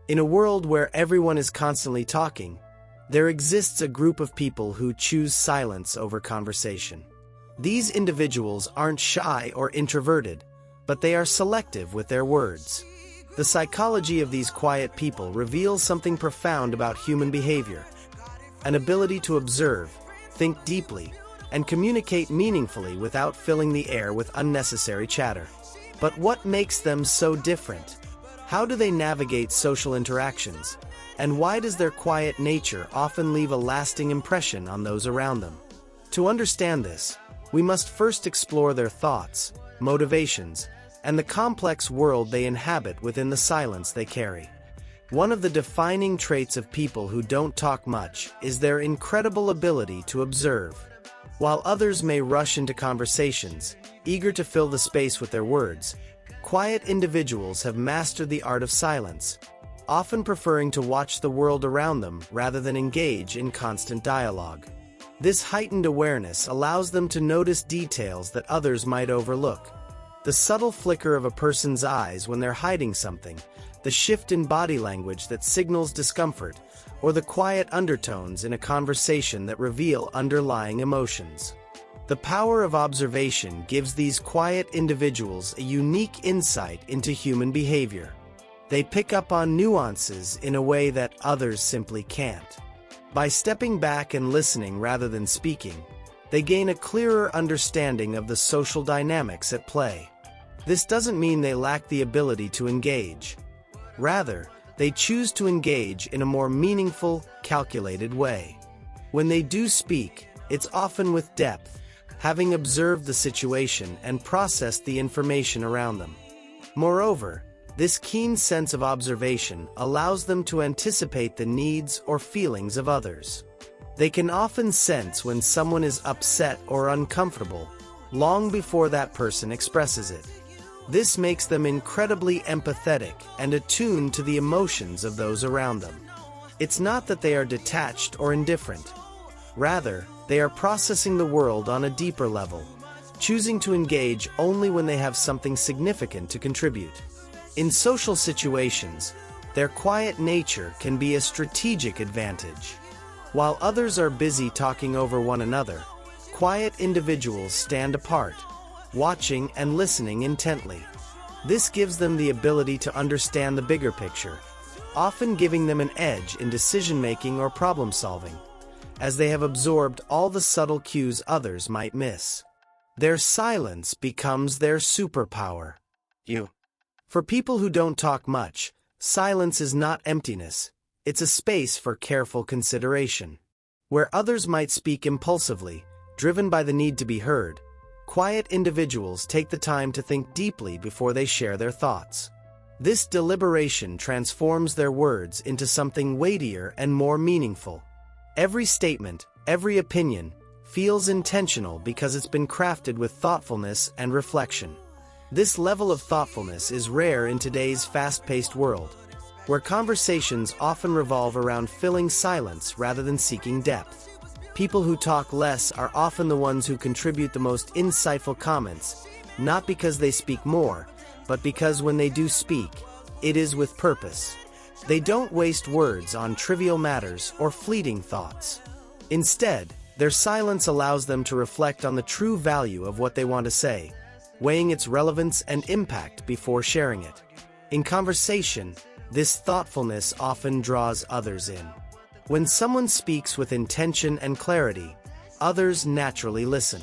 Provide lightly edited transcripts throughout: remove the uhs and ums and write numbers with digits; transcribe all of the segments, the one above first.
In a world where everyone is constantly talking, there exists a group of people who choose silence over conversation. These individuals aren't shy or introverted, but they are selective with their words. The psychology of these quiet people reveals something profound about human behavior: an ability to observe, think deeply, and communicate meaningfully without filling the air with unnecessary chatter. But what makes them so different? How do they navigate social interactions? And why does their quiet nature often leave a lasting impression on those around them? To understand this, we must first explore their thoughts, motivations, and the complex world they inhabit within the silence they carry. One of the defining traits of people who don't talk much is their incredible ability to observe. While others may rush into conversations, eager to fill the space with their words, quiet individuals have mastered the art of silence, often preferring to watch the world around them rather than engage in constant dialogue. This heightened awareness allows them to notice details that others might overlook. The subtle flicker of a person's eyes when they're hiding something, the shift in body language that signals discomfort, or the quiet undertones in a conversation that reveal underlying emotions. The power of observation gives these quiet individuals a unique insight into human behavior. They pick up on nuances in a way that others simply can't. By stepping back and listening rather than speaking, they gain a clearer understanding of the social dynamics at play. This doesn't mean they lack the ability to engage. Rather, they choose to engage in a more meaningful, calculated way. When they do speak, it's often with depth, having observed the situation and processed the information around them. Moreover, this keen sense of observation allows them to anticipate the needs or feelings of others. They can often sense when someone is upset or uncomfortable, long before that person expresses it. This makes them incredibly empathetic and attuned to the emotions of those around them. It's not that they are detached or indifferent. Rather, they are processing the world on a deeper level, choosing to engage only when they have something significant to contribute. In social situations, their quiet nature can be a strategic advantage. While others are busy talking over one another, quiet individuals stand apart, watching and listening intently. This gives them the ability to understand the bigger picture, often giving them an edge in decision-making or problem-solving, as they have absorbed all the subtle cues others might miss. Their silence becomes their superpower. For people who don't talk much, silence is not emptiness, it's a space for careful consideration. Where others might speak impulsively, driven by the need to be heard, quiet individuals take the time to think deeply before they share their thoughts. This deliberation transforms their words into something weightier and more meaningful. Every statement, every opinion, feels intentional because it's been crafted with thoughtfulness and reflection. This level of thoughtfulness is rare in today's fast-paced world, where conversations often revolve around filling silence rather than seeking depth. People who talk less are often the ones who contribute the most insightful comments, not because they speak more, but because when they do speak, it is with purpose. They don't waste words on trivial matters or fleeting thoughts. Instead, their silence allows them to reflect on the true value of what they want to say, weighing its relevance and impact before sharing it. In conversation, this thoughtfulness often draws others in. When someone speaks with intention and clarity, others naturally listen.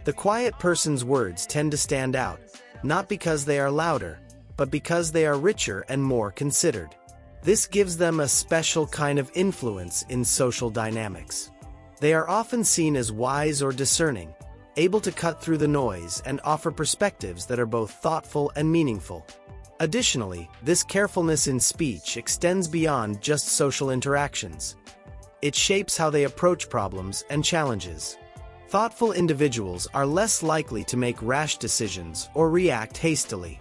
The quiet person's words tend to stand out, not because they are louder, but because they are richer and more considered. This gives them a special kind of influence in social dynamics. They are often seen as wise or discerning, able to cut through the noise and offer perspectives that are both thoughtful and meaningful. Additionally, this carefulness in speech extends beyond just social interactions. It shapes how they approach problems and challenges. Thoughtful individuals are less likely to make rash decisions or react hastily.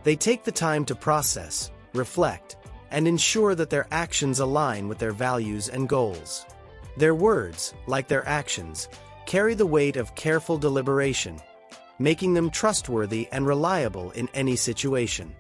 They take the time to process, reflect, and ensure that their actions align with their values and goals. Their words, like their actions, carry the weight of careful deliberation, making them trustworthy and reliable in any situation.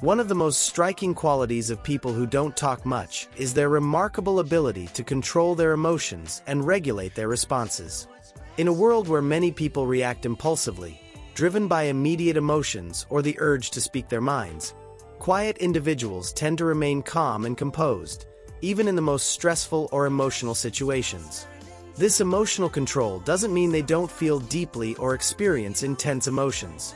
One of the most striking qualities of people who don't talk much is their remarkable ability to control their emotions and regulate their responses. In a world where many people react impulsively, driven by immediate emotions or the urge to speak their minds, quiet individuals tend to remain calm and composed, even in the most stressful or emotional situations. This emotional control doesn't mean they don't feel deeply or experience intense emotions.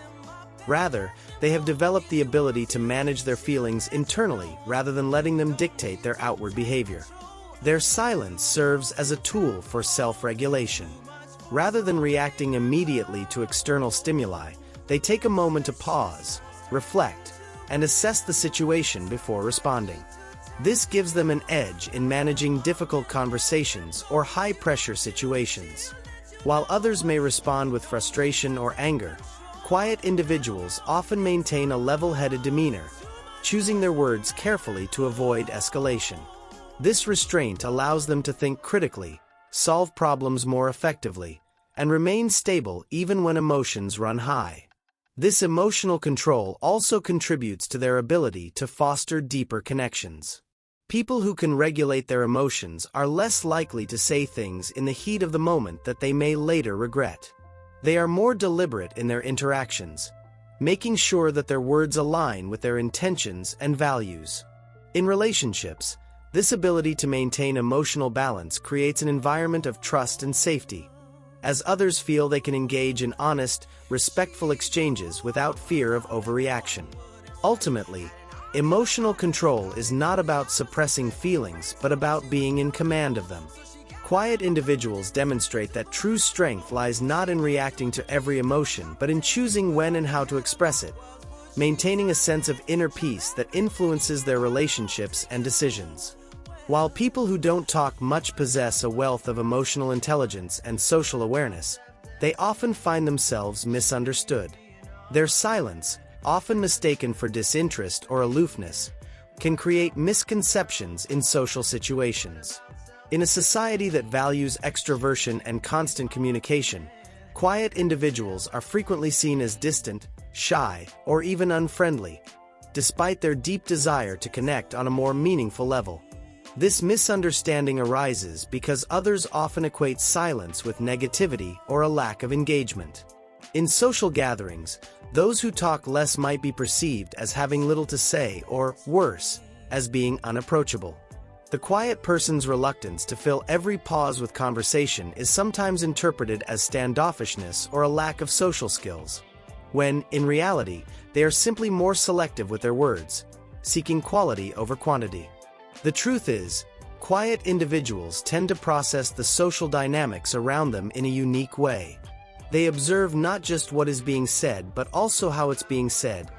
Rather, they have developed the ability to manage their feelings internally rather than letting them dictate their outward behavior. Their silence serves as a tool for self-regulation. Rather than reacting immediately to external stimuli, they take a moment to pause, reflect, and assess the situation before responding. This gives them an edge in managing difficult conversations or high-pressure situations. While others may respond with frustration or anger, quiet individuals often maintain a level-headed demeanor, choosing their words carefully to avoid escalation. This restraint allows them to think critically, solve problems more effectively, and remain stable even when emotions run high. This emotional control also contributes to their ability to foster deeper connections. People who can regulate their emotions are less likely to say things in the heat of the moment that they may later regret. They are more deliberate in their interactions, making sure that their words align with their intentions and values. In relationships, this ability to maintain emotional balance creates an environment of trust and safety, as others feel they can engage in honest, respectful exchanges without fear of overreaction. Ultimately, emotional control is not about suppressing feelings but about being in command of them. Quiet individuals demonstrate that true strength lies not in reacting to every emotion but in choosing when and how to express it, maintaining a sense of inner peace that influences their relationships and decisions. While people who don't talk much possess a wealth of emotional intelligence and social awareness, they often find themselves misunderstood. Their silence, often mistaken for disinterest or aloofness, can create misconceptions in social situations. In a society that values extroversion and constant communication, quiet individuals are frequently seen as distant, shy, or even unfriendly, despite their deep desire to connect on a more meaningful level. This misunderstanding arises because others often equate silence with negativity or a lack of engagement. In social gatherings, those who talk less might be perceived as having little to say or, worse, as being unapproachable. The quiet person's reluctance to fill every pause with conversation is sometimes interpreted as standoffishness or a lack of social skills, when, in reality, they are simply more selective with their words, seeking quality over quantity. The truth is, quiet individuals tend to process the social dynamics around them in a unique way. They observe not just what is being said but also how it's being said,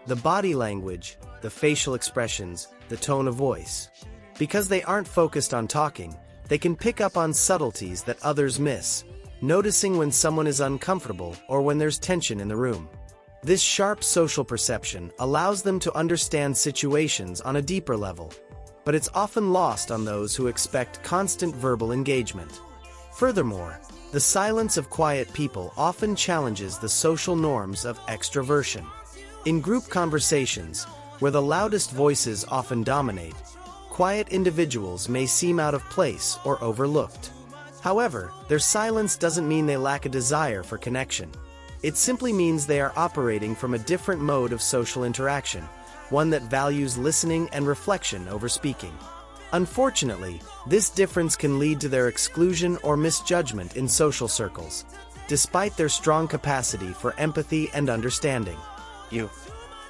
the body language, the facial expressions, the tone of voice. Because they aren't focused on talking, they can pick up on subtleties that others miss, noticing when someone is uncomfortable or when there's tension in the room. This sharp social perception allows them to understand situations on a deeper level, but it's often lost on those who expect constant verbal engagement. Furthermore, the silence of quiet people often challenges the social norms of extroversion. In group conversations, where the loudest voices often dominate, quiet individuals may seem out of place or overlooked. However, their silence doesn't mean they lack a desire for connection. It simply means they are operating from a different mode of social interaction, one that values listening and reflection over speaking. Unfortunately, this difference can lead to their exclusion or misjudgment in social circles, despite their strong capacity for empathy and understanding.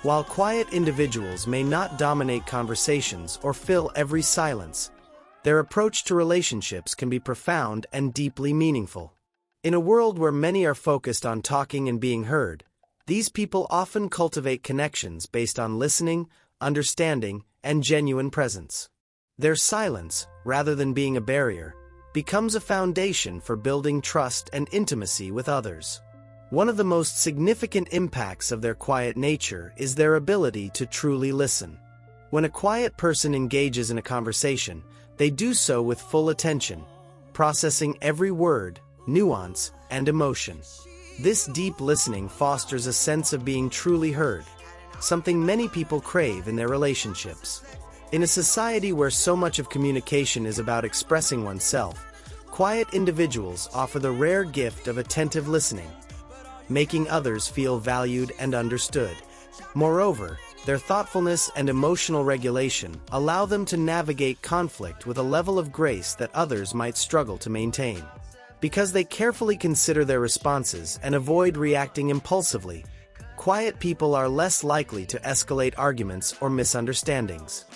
While quiet individuals may not dominate conversations or fill every silence, their approach to relationships can be profound and deeply meaningful. In a world where many are focused on talking and being heard, these people often cultivate connections based on listening, understanding, and genuine presence. Their silence, rather than being a barrier, becomes a foundation for building trust and intimacy with others. One of the most significant impacts of their quiet nature is their ability to truly listen. When a quiet person engages in a conversation, they do so with full attention, processing every word, nuance, and emotion. This deep listening fosters a sense of being truly heard, something many people crave in their relationships. In a society where so much of communication is about expressing oneself, quiet individuals offer the rare gift of attentive listening, making others feel valued and understood. Moreover, their thoughtfulness and emotional regulation allow them to navigate conflict with a level of grace that others might struggle to maintain. Because they carefully consider their responses and avoid reacting impulsively, quiet people are less likely to escalate arguments or misunderstandings.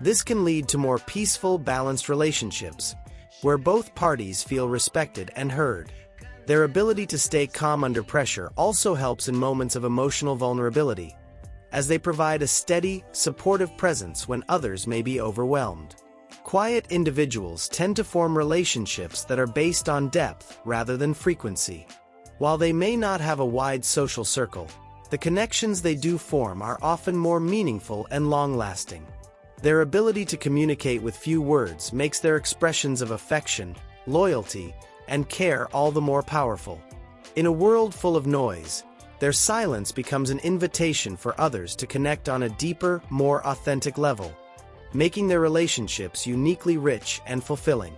This can lead to more peaceful, balanced relationships, where both parties feel respected and heard. Their ability to stay calm under pressure also helps in moments of emotional vulnerability, as they provide a steady, supportive presence when others may be overwhelmed. Quiet individuals tend to form relationships that are based on depth rather than frequency. While they may not have a wide social circle, the connections they do form are often more meaningful and long-lasting. Their ability to communicate with few words makes their expressions of affection, loyalty, and care all the more powerful. In a world full of noise, their silence becomes an invitation for others to connect on a deeper, more authentic level, making their relationships uniquely rich and fulfilling.